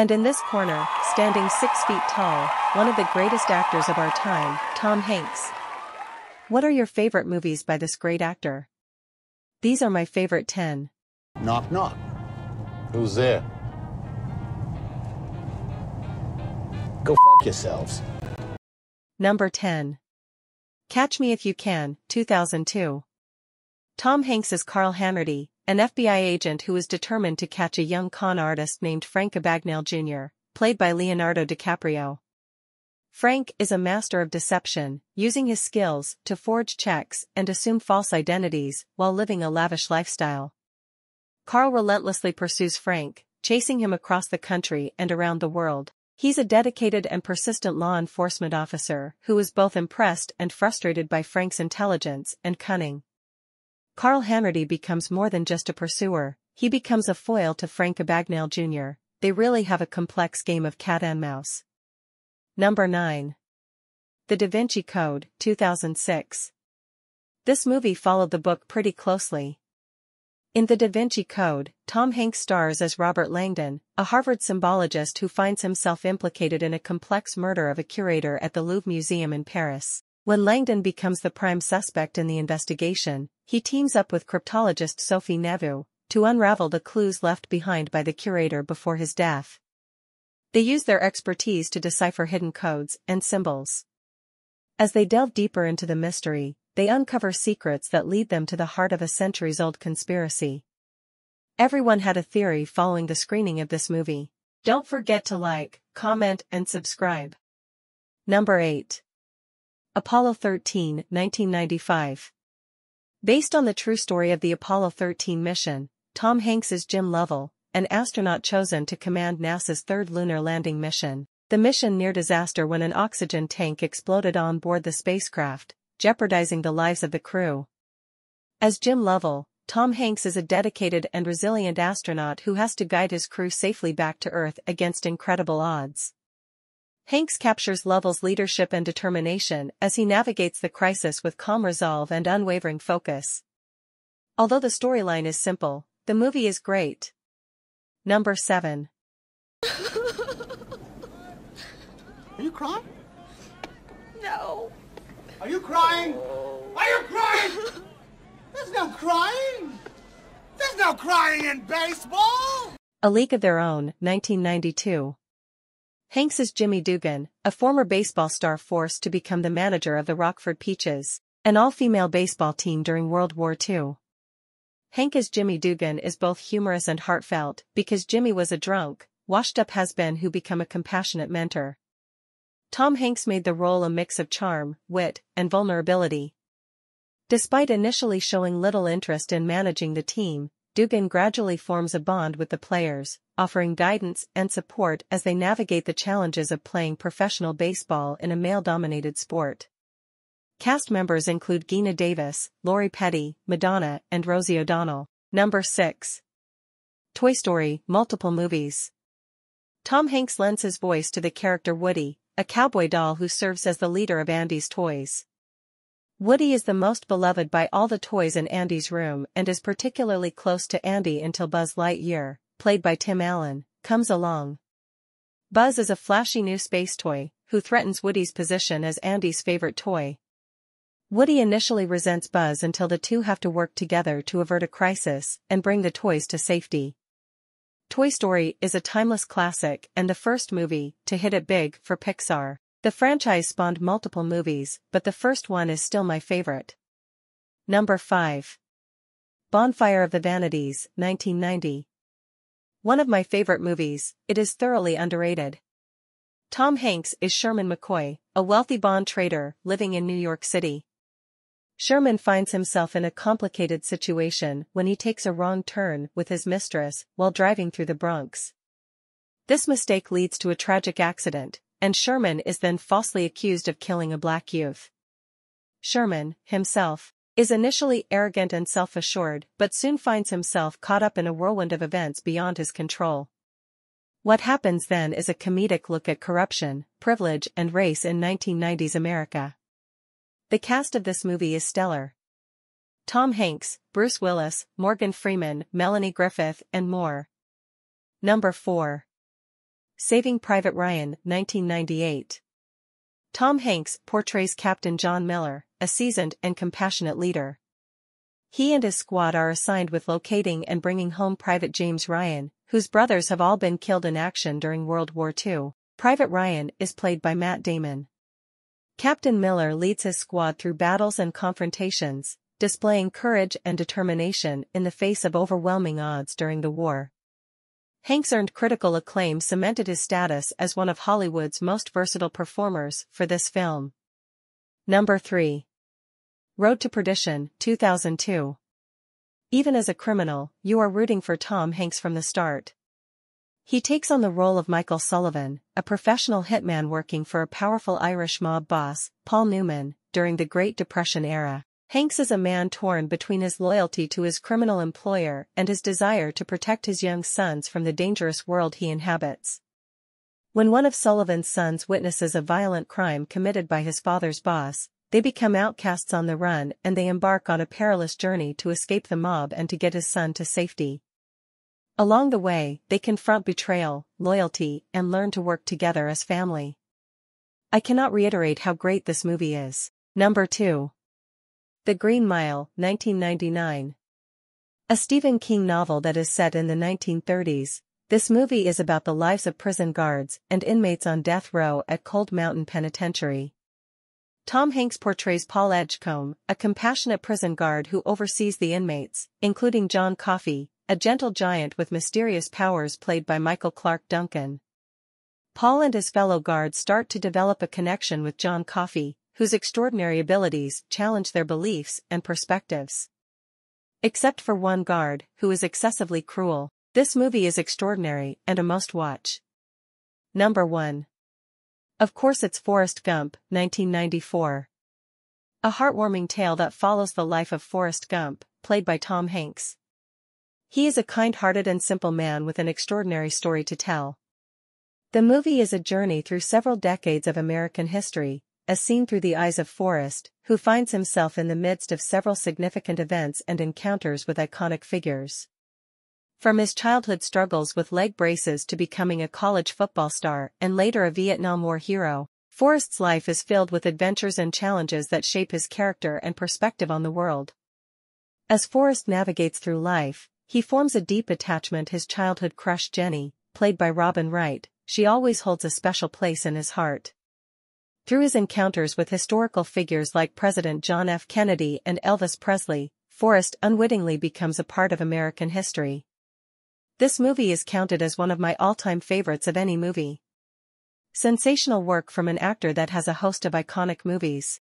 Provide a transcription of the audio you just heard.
And in this corner, standing 6 feet tall, one of the greatest actors of our time, Tom Hanks. What are your favorite movies by this great actor? These are my favorite 10. Knock knock. Who's there? Go fuck yourselves. Number 10. Catch Me If You Can, 2002. Tom Hanks is Carl Hanratty, an FBI agent who is determined to catch a young con artist named Frank Abagnale Jr., played by Leonardo DiCaprio. Frank is a master of deception, using his skills to forge checks and assume false identities while living a lavish lifestyle. Carl relentlessly pursues Frank, chasing him across the country and around the world. He's a dedicated and persistent law enforcement officer who is both impressed and frustrated by Frank's intelligence and cunning. Carl Hanratty becomes more than just a pursuer, he becomes a foil to Frank Abagnale Jr. They really have a complex game of cat and mouse. Number 9. The Da Vinci Code, 2006. This movie followed the book pretty closely. In The Da Vinci Code, Tom Hanks stars as Robert Langdon, a Harvard symbologist who finds himself implicated in a complex murder of a curator at the Louvre Museum in Paris. When Langdon becomes the prime suspect in the investigation, he teams up with cryptologist Sophie Neveu to unravel the clues left behind by the curator before his death. They use their expertise to decipher hidden codes and symbols. As they delve deeper into the mystery, they uncover secrets that lead them to the heart of a centuries-old conspiracy. Everyone had a theory following the screening of this movie. Don't forget to like, comment, and subscribe. Number 8. Apollo 13, 1995. Based on the true story of the Apollo 13 mission, Tom Hanks is Jim Lovell, an astronaut chosen to command NASA's third lunar landing mission. The mission near disaster when an oxygen tank exploded on board the spacecraft, jeopardizing the lives of the crew. As Jim Lovell, Tom Hanks is a dedicated and resilient astronaut who has to guide his crew safely back to Earth against incredible odds. Hanks captures Lovell's leadership and determination as he navigates the crisis with calm resolve and unwavering focus. Although the storyline is simple, the movie is great. Number 7. Are you crying? No. Are you crying? Are you crying? There's no crying. There's no crying in baseball. A League of Their Own, 1992. Hanks is Jimmy Dugan, a former baseball star forced to become the manager of the Rockford Peaches, an all-female baseball team during World War II. Hank as Jimmy Dugan is both humorous and heartfelt because Jimmy was a drunk, washed-up has-been who became a compassionate mentor. Tom Hanks made the role a mix of charm, wit, and vulnerability. Despite initially showing little interest in managing the team, Dugan gradually forms a bond with the players, offering guidance and support as they navigate the challenges of playing professional baseball in a male-dominated sport. Cast members include Geena Davis, Lori Petty, Madonna, and Rosie O'Donnell. Number 6. Toy Story, multiple movies. Tom Hanks lends his voice to the character Woody, a cowboy doll who serves as the leader of Andy's toys. Woody is the most beloved by all the toys in Andy's room and is particularly close to Andy until Buzz Lightyear, played by Tim Allen, comes along. Buzz is a flashy new space toy, who threatens Woody's position as Andy's favorite toy. Woody initially resents Buzz until the two have to work together to avert a crisis and bring the toys to safety. Toy Story is a timeless classic and the first movie to hit it big for Pixar. The franchise spawned multiple movies, but the first one is still my favorite. Number 5. Bonfire of the Vanities, 1990. One of my favorite movies, it is thoroughly underrated. Tom Hanks is Sherman McCoy, a wealthy bond trader living in New York City. Sherman finds himself in a complicated situation when he takes a wrong turn with his mistress while driving through the Bronx. This mistake leads to a tragic accident, and Sherman is then falsely accused of killing a black youth. Sherman, himself, is initially arrogant and self-assured but soon finds himself caught up in a whirlwind of events beyond his control. What happens then is a comedic look at corruption, privilege and race in 1990s America. The cast of this movie is stellar. Tom Hanks, Bruce Willis, Morgan Freeman, Melanie Griffith, and more. Number 4. Saving Private Ryan, 1998. Tom Hanks portrays Captain John Miller, a seasoned and compassionate leader. He and his squad are assigned with locating and bringing home Private James Ryan, whose brothers have all been killed in action during World War II. Private Ryan is played by Matt Damon. Captain Miller leads his squad through battles and confrontations, displaying courage and determination in the face of overwhelming odds during the war. Hanks' earned critical acclaim cemented his status as one of Hollywood's most versatile performers for this film. Number 3. Road to Perdition, 2002. Even as a criminal, you are rooting for Tom Hanks from the start. He takes on the role of Michael Sullivan, a professional hitman working for a powerful Irish mob boss, Paul Newman, during the Great Depression era. Hanks is a man torn between his loyalty to his criminal employer and his desire to protect his young sons from the dangerous world he inhabits. When one of Sullivan's sons witnesses a violent crime committed by his father's boss, they become outcasts on the run and they embark on a perilous journey to escape the mob and to get his son to safety. Along the way, they confront betrayal, loyalty, and learn to work together as family. I cannot reiterate how great this movie is. Number 2. The Green Mile, 1999. A Stephen King novel that is set in the 1930s, this movie is about the lives of prison guards and inmates on death row at Cold Mountain Penitentiary. Tom Hanks portrays Paul Edgecombe, a compassionate prison guard who oversees the inmates, including John Coffey, a gentle giant with mysterious powers played by Michael Clarke Duncan. Paul and his fellow guards start to develop a connection with John Coffey, whose extraordinary abilities challenge their beliefs and perspectives. Except for one guard, who is excessively cruel, this movie is extraordinary and a must-watch. Number 1. Of course it's Forrest Gump, 1994. A heartwarming tale that follows the life of Forrest Gump, played by Tom Hanks. He is a kind-hearted and simple man with an extraordinary story to tell. The movie is a journey through several decades of American history, as seen through the eyes of Forrest, who finds himself in the midst of several significant events and encounters with iconic figures. From his childhood struggles with leg braces to becoming a college football star and later a Vietnam War hero, Forrest's life is filled with adventures and challenges that shape his character and perspective on the world. As Forrest navigates through life, he forms a deep attachment to his childhood crush Jenny, played by Robin Wright. She always holds a special place in his heart. Through his encounters with historical figures like President John F. Kennedy and Elvis Presley, Forrest unwittingly becomes a part of American history. This movie is counted as one of my all-time favorites of any movie. Sensational work from an actor that has a host of iconic movies.